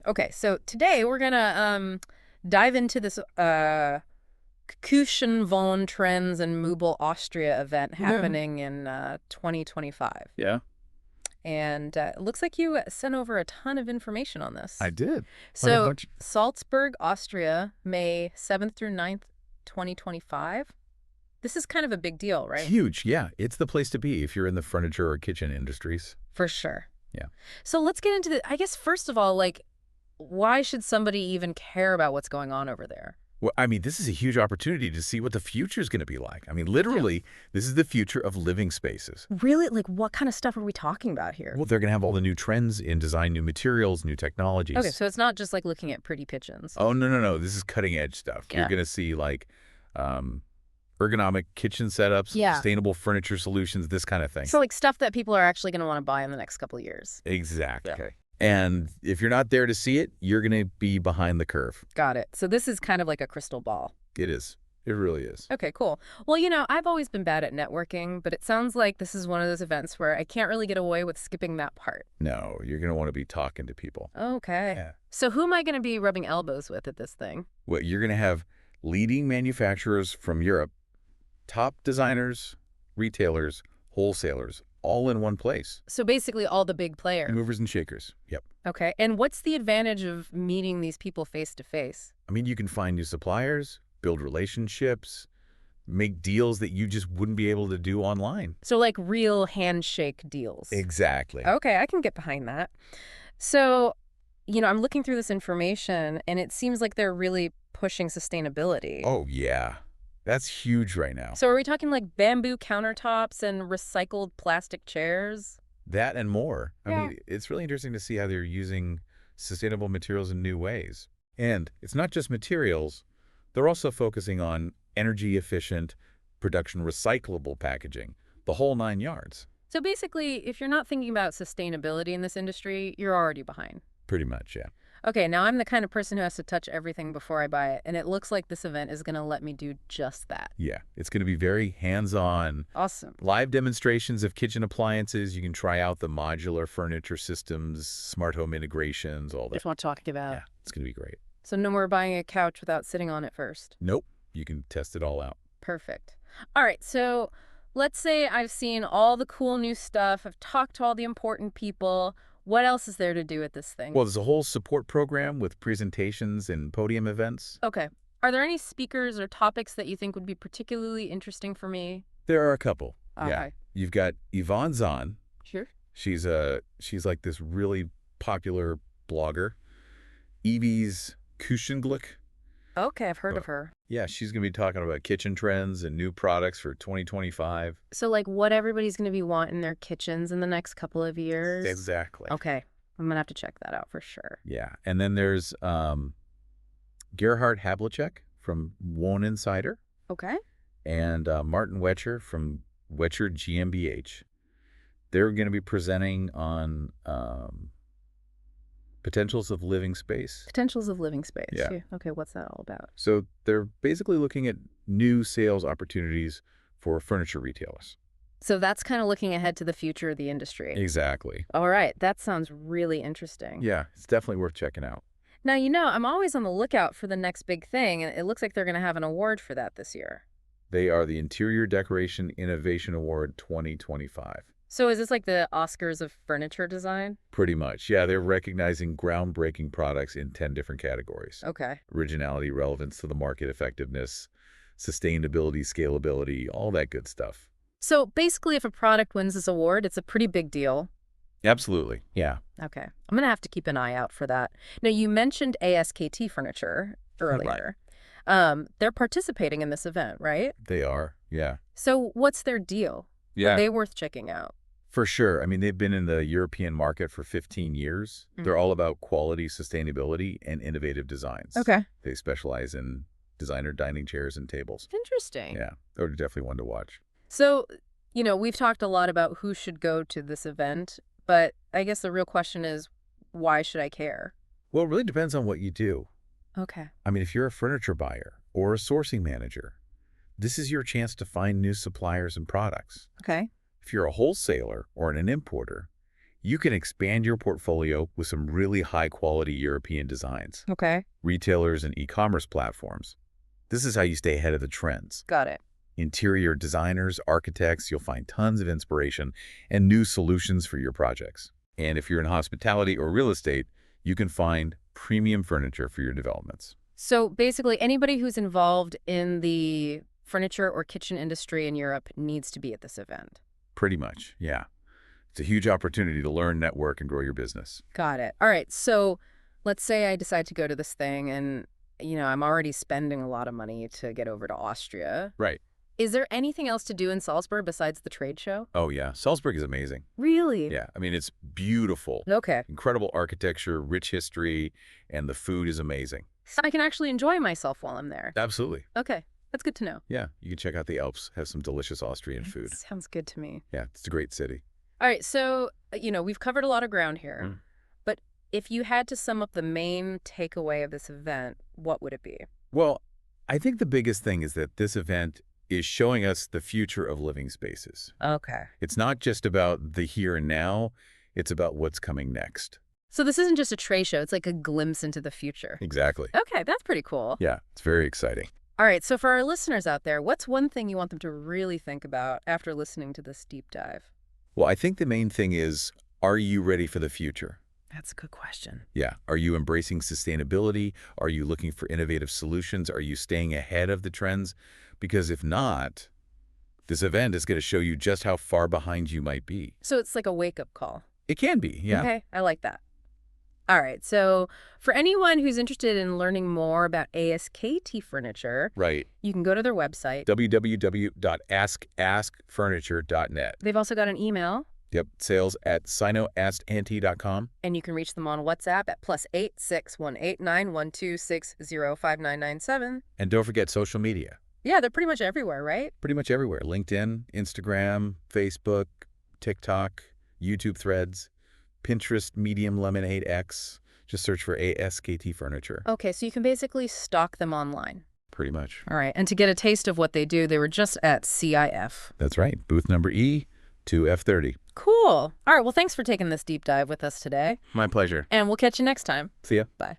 Okay, so today we're gonna dive into this Küchenwohntrends Möbel Austria event happening in 2025. Yeah, And it looks like you sent over a ton of information on this. I did. So, Salzburg, Austria, May 7th through 9th, 2025. This is kind of a big deal, right? Huge, yeah. It's the place to be if you're in the furniture or kitchen industries. For sure. Yeah. So let's get into I guess, first of all, like, why should somebody even care about what's going on over there? Well, I mean, this is a huge opportunity to see what the future is going to be like. I mean, literally, this is the future of living spaces. Really? Like, what kind of stuff are we talking about here? Well, they're going to have all the new trends in design, new materials, new technologies. Okay, so it's not just like looking at pretty kitchens. Oh, no, no, no. This is cutting edge stuff. Yeah. You're going to see like ergonomic kitchen setups, sustainable furniture solutions, this kind of thing. So like stuff that people are actually going to want to buy in the next couple of years. Exactly. Yeah. Okay. And if you're not there to see it, you're going to be behind the curve. Got it. So this is kind of like a crystal ball. It is. It really is. Okay, cool. Well, I've always been bad at networking, but it sounds like this is one of those events where I can't really get away with skipping that part. No, you're going to want to be talking to people. Okay. Yeah. So who am I going to be rubbing elbows with at this thing? Well, you're going to have leading manufacturers from Europe, top designers, retailers, wholesalers, all in one place. So basically all the big players. Movers and shakers. Yep. Okay. And what's the advantage of meeting these people face to face? I mean, you can find new suppliers, build relationships, make deals that you just wouldn't be able to do online. So like real handshake deals. Exactly. Okay, I can get behind that. So, I'm looking through this information and it seems like they're really pushing sustainability. Oh, yeah. That's huge right now. So are we talking like bamboo countertops and recycled plastic chairs? That and more. Yeah. I mean, it's really interesting to see how they're using sustainable materials in new ways. And it's not just materials. They're also focusing on energy-efficient, production recyclable packaging, the whole 9 yards. So basically, if you're not thinking about sustainability in this industry, you're already behind. Pretty much, yeah. Okay, now I'm the kind of person who has to touch everything before I buy it, and it looks like this event is going to let me do just that. Yeah, it's going to be very hands-on. Awesome. Live demonstrations of kitchen appliances. You can try out the modular furniture systems, smart home integrations, all that. That's what I'm talking about. Yeah, it's going to be great. So no more buying a couch without sitting on it first. Nope, you can test it all out. Perfect. All right, so let's say I've seen all the cool new stuff. I've talked to all the important people. What else is there to do at this thing? Well, there's a whole support program with presentations and podium events. Okay. Are there any speakers or topics that you think would be particularly interesting for me? There are a couple. Okay. Yeah. You've got Yvonne Zahn. Sure. She's like this really popular blogger. Evie's Küchenglück. Okay, I've heard of her. Yeah, she's going to be talking about kitchen trends and new products for 2025. So like what everybody's going to be wanting in their kitchens in the next couple of years? Exactly. Okay. I'm going to have to check that out for sure. Yeah. And then there's Gerhard Havlicek from Wohn Insider. Okay. And Martin Wetcher from Wetcher GmbH. They're going to be presenting on potentials of living space. Potentials of living space. Yeah. Okay, what's that all about? So they're basically looking at new sales opportunities for furniture retailers. So that's kind of looking ahead to the future of the industry. Exactly. All right, that sounds really interesting. Yeah, it's definitely worth checking out. Now, I'm always on the lookout for the next big thing, and it looks like they're going to have an award for that this year. They are the Interior Decoration Innovation Award 2025. So is this like the Oscars of furniture design? Pretty much. Yeah, they're recognizing groundbreaking products in 10 different categories. Okay. Originality, relevance to the market, effectiveness, sustainability, scalability, all that good stuff. So basically, if a product wins this award, it's a pretty big deal. Absolutely. Yeah. Okay. I'm going to have to keep an eye out for that. Now, you mentioned ASKT Furniture earlier. Right. They're participating in this event, right? They are. Yeah. So what's their deal? Yeah. Are they worth checking out? For sure. I mean, they've been in the European market for 15 years. They're all about quality, sustainability, and innovative designs. Okay. They specialize in designer dining chairs and tables. Interesting. Yeah. They're definitely one to watch. So, we've talked a lot about who should go to this event, but I guess the real question is, why should I care? Well, it really depends on what you do. Okay. I mean, if you're a furniture buyer or a sourcing manager, this is your chance to find new suppliers and products. Okay. If you're a wholesaler or an importer, you can expand your portfolio with some really high-quality European designs, Okay. retailers, and e-commerce platforms. This is how you stay ahead of the trends. Got it. Interior designers, architects, you'll find tons of inspiration and new solutions for your projects. And if you're in hospitality or real estate, you can find premium furniture for your developments. So basically, anybody who's involved in the furniture or kitchen industry in Europe needs to be at this event. Pretty much, yeah. It's a huge opportunity to learn, network, and grow your business. Got it. All right. So let's say I decide to go to this thing and, I'm already spending a lot of money to get over to Austria. Right. Is there anything else to do in Salzburg besides the trade show? Oh, yeah. Salzburg is amazing. Really? Yeah. I mean, it's beautiful. Okay. Incredible architecture, rich history, and the food is amazing. So I can actually enjoy myself while I'm there. Absolutely. Okay. That's good to know. Yeah. You can check out the Alps, have some delicious Austrian food. Sounds good to me. Yeah. It's a great city. All right. So, we've covered a lot of ground here. Mm. But if you had to sum up the main takeaway of this event, what would it be? Well, I think the biggest thing is that this event is showing us the future of living spaces. Okay. It's not just about the here and now, it's about what's coming next. So this isn't just a trade show. It's like a glimpse into the future. Exactly. Okay, that's pretty cool. Yeah, it's very exciting. All right, so for our listeners out there, what's one thing you want them to really think about after listening to this deep dive? Well, I think the main thing is, are you ready for the future? That's a good question. Yeah. Are you embracing sustainability? Are you looking for innovative solutions? Are you staying ahead of the trends? Because if not, this event is going to show you just how far behind you might be. So it's like a wake-up call. It can be, yeah. Okay, I like that. All right, so for anyone who's interested in learning more about ASKT furniture, Right. you can go to their website. www.askaskfurniture.net. They've also got an email. Yep. sales@sinoaskanti.com. And you can reach them on WhatsApp at +8 618 912 605997. And don't forget social media. Yeah, they're pretty much everywhere, right? Pretty much everywhere. LinkedIn, Instagram, Facebook, TikTok, YouTube threads, Pinterest, Medium, Lemonade X. Just search for ASKT Furniture. Okay, so you can basically stalk them online. Pretty much. All right, and to get a taste of what they do, they were just at CIF. That's right. Booth number E2F30. Cool. All right, well, thanks for taking this deep dive with us today. My pleasure. And we'll catch you next time. See ya. Bye.